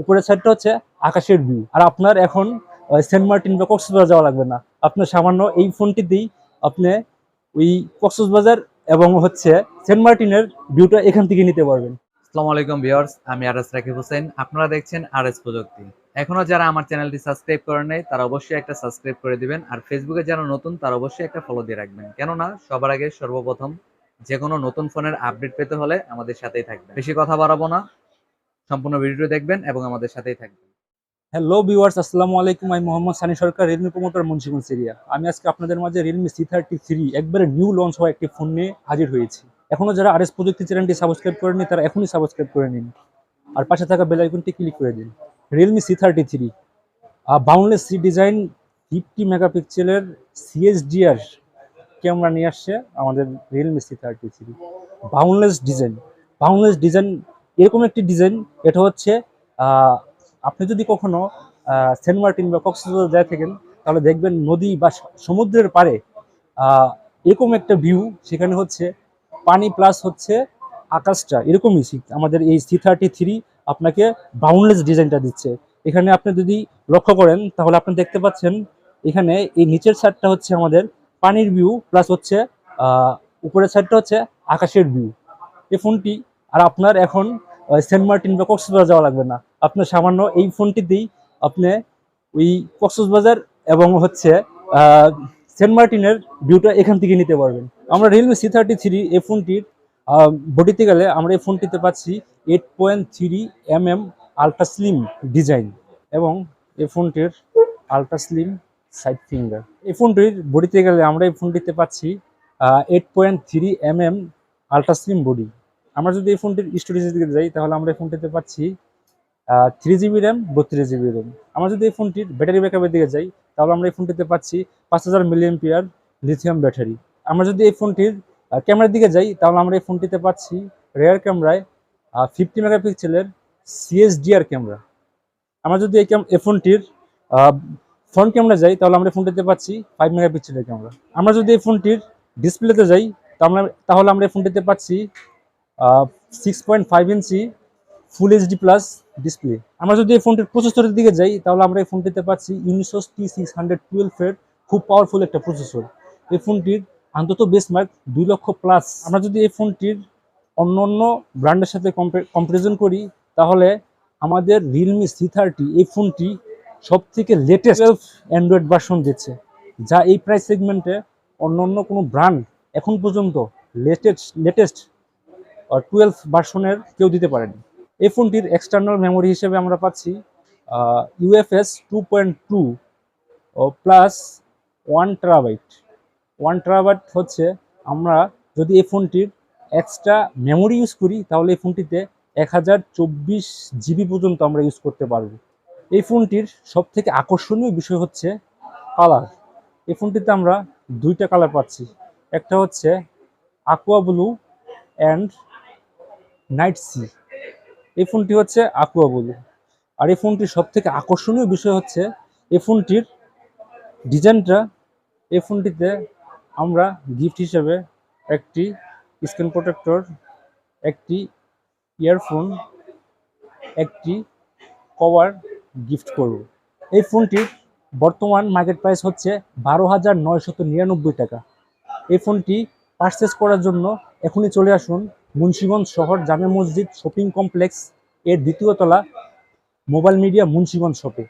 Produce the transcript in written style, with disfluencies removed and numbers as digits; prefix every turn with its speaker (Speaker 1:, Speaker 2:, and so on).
Speaker 1: উপরের সাইডটা হচ্ছে আকাশের ভিউ। আর আপনার এখন সেন্ট মার্টিন বা কক্সবাজার যাওয়া লাগবে না, আপনার সামান্য এই ফোনটিতেই আপনি ওই কক্সবাজার এবং হচ্ছে সেন্ট মার্টিনের ভিউটা এখান থেকে নিতে পারবেন।
Speaker 2: আসসালামু আলাইকুম ভিউয়ার্স, আমি আরএস রাকিব হোসেন। আপনারা দেখছেন আরএস প্রযুক্তি। এখনো যারা আমার চ্যানেলটি সাবস্ক্রাইব করেন নাই তারা অবশ্যই একটা সাবস্ক্রাইব করে দিবেন, আর ফেসবুকে যারা নতুন তারা অবশ্যই একটা ফলো দিয়ে রাখবেন, কেননা সবার আগে সর্বপ্রথম যে কোনো নতুন ফোনের আপডেট পেতে হলে আমাদের সাথেই থাকবেন। বেশি কথা বাড়াবো না, সম্পূর্ণ ভিডিও দেখবেন এবং আমাদের সাথেই থাকবেন।
Speaker 1: হ্যালো ভিউয়ার্স, আসসালামু আলাইকুম। আমি মোহাম্মদ সানি সরকার, রিয়েলমি প্রমোটার মুন্সিগঞ্জ এরিয়া। আমি আজকে আপনাদের মাঝে Realme C33 একবারে নিউ লঞ্চ হওয়া একটি ফোন নিয়ে হাজির হয়েছি। এখনো যারা আরএস প্রযুক্তি চ্যানেলটি সাবস্ক্রাইব করেননি তারা এখনই সাবস্ক্রাইব করে নিন, আর পাশে থাকা বেল আইকনটি ক্লিক করে দিন। Realme C33 boundless C design 50 মেগাপিক্সেলের CSDR ক্যামেরা নিয়ে আসছে আমাদের Realme C33। বাউন্ডলেস ডিজাইন এরকম একটি ডিজাইন, এটা হচ্ছে আপনি যদি কখনো সেন্ট মার্টিন বা কক্সবাজার যায় থাকেন তাহলে দেখবেন নদী বা সমুদ্রের পাড়ে এরকম একটা ভিউ, সেখানে হচ্ছে পানি প্লাস হচ্ছে আকাশটা এরকমই। আমাদের এই C33 আপনাকে বাউন্ডলেস ডিজাইনটা দিচ্ছে। এখানে আপনি যদি লক্ষ্য করেন তাহলে আপনি দেখতে পাচ্ছেন এখানে এই নিচের সাইডটা হচ্ছে আমাদের পানির ভিউ, প্লাস হচ্ছে উপরের সাইডটা হচ্ছে আকাশের ভিউ। এই ফোনটি আর আপনার এখন সেন্ট মার্টিন বা কক্সবাজার যাওয়া লাগবে না, আপনার সামান্য এই ফোনটিতেই আপনি ওই কক্সবাজার এবং হচ্ছে সেন্ট মার্টিনের ভিউটা এখান থেকে নিতে পারবেন। আমরা Realme C33 এই ফোনটির বডিতে গেলে আমরা এই ফোনটিতে পাচ্ছি 8.3 mm আলট্রা স্লিম ডিজাইন এবং এই ফোনটির আলট্রা স্লিম সাইড ফিঙ্গার। এই ফোনটির বডিতে গেলে আমরা এই ফোনটিতে পাচ্ছি 8.3 mm আলট্রা স্লিম বডি। আমরা যদি এই ফোনটির স্টোরেজের দিকে যাই তাহলে আমরা এই ফোনটিতে পাচ্ছি 3GB র্যাম, 32GB র্যাম। আমরা যদি এই ফোনটির ব্যাটারি ব্যাকআপের দিকে যাই তাহলে আমরা এই ফোনটিতে পাচ্ছি 5000 mAh লিথিয়াম ব্যাটারি। আমরা যদি এই ফোনটির ক্যামেরার দিকে যাই তাহলে আমরা এই ফোনটিতে পাচ্ছি রেয়ার ক্যামেরায় 50 মেগাপিক্সেলের CSDR ক্যামেরা। আমরা যদি এই ফোনটির ফ্রন্ট ক্যামেরা যাই তাহলে আমরা এই ফোনটিতে পাচ্ছি 5 মেগাপিক্সেলের ক্যামেরা। আমরা যদি এই ফোনটির ডিসপ্লেতে যাই তাহলে আমরা এই ফোনটিতে পাচ্ছি 6.5 ইঞ্চি ফুল এইচডি প্লাস ডিসপ্লে। আমরা যদি এই ফোনটির প্রসেসরের দিকে যাই তাহলে আমরা এই ফোনটিতে পাচ্ছি ইউনিসোস T612 এর খুব পাওয়ারফুল একটা প্রসেসর। এই ফোনটির অন্তত বেসমার্ক 2 লক্ষ প্লাস। আমরা যদি এই ফোনটির অন্য অন্য ব্র্যান্ডের সাথে কম্পারিজন করি তাহলে আমাদের Realme C30 এই ফোনটি সব থেকে লেটেস্ট অ্যান্ড্রয়েড ভার্সন দিচ্ছে, যা এই প্রাইস সেগমেন্টে অন্য অন্য কোনো ব্র্যান্ড এখন পর্যন্ত লেটেস্ট 12 ভার্সনের কেউ দিতে পারেনি। এই ফোনটির এক্সটার্নাল মেমোরি হিসেবে আমরা পাচ্ছি UFS 2.2 প্লাস 1 TB হচ্ছে। আমরা যদি এই ফোনটির এক্সট্রা মেমোরি ইউজ করি তাহলে এই ফোনটিতে 1024GB পর্যন্ত আমরা ইউজ করতে পারবো। এই ফোনটির সব থেকে আকর্ষণীয় বিষয় হচ্ছে কালার। এই ফোনটিতে আমরা দুইটা কালার পাচ্ছি, একটা হচ্ছে aqua blue and night sea. এই ফোনটি হচ্ছে aqua ব্লু। আর এই ফোনটির সব থেকে আকর্ষণীয় বিষয় হচ্ছে এই ফোনটির ডিজাইনটা। এই ফোনটিতে আমরা গিফট হিসেবে একটি স্ক্রিন প্রোটেক্টর, একটি ইয়ারফোন, একটি কভার গিফট করব। এই ফোনটির বর্তমান মার্কেট প্রাইস হচ্ছে 12,999 টাকা। এই ফোনটি পারচেস করার জন্য এখনই চলে আসুন মুন্সিগঞ্জ শহর জামে মসজিদ শপিং কমপ্লেক্স এর দ্বিতীয় তলা মোবাইল মিডিয়া মুন্সিগঞ্জ শপে।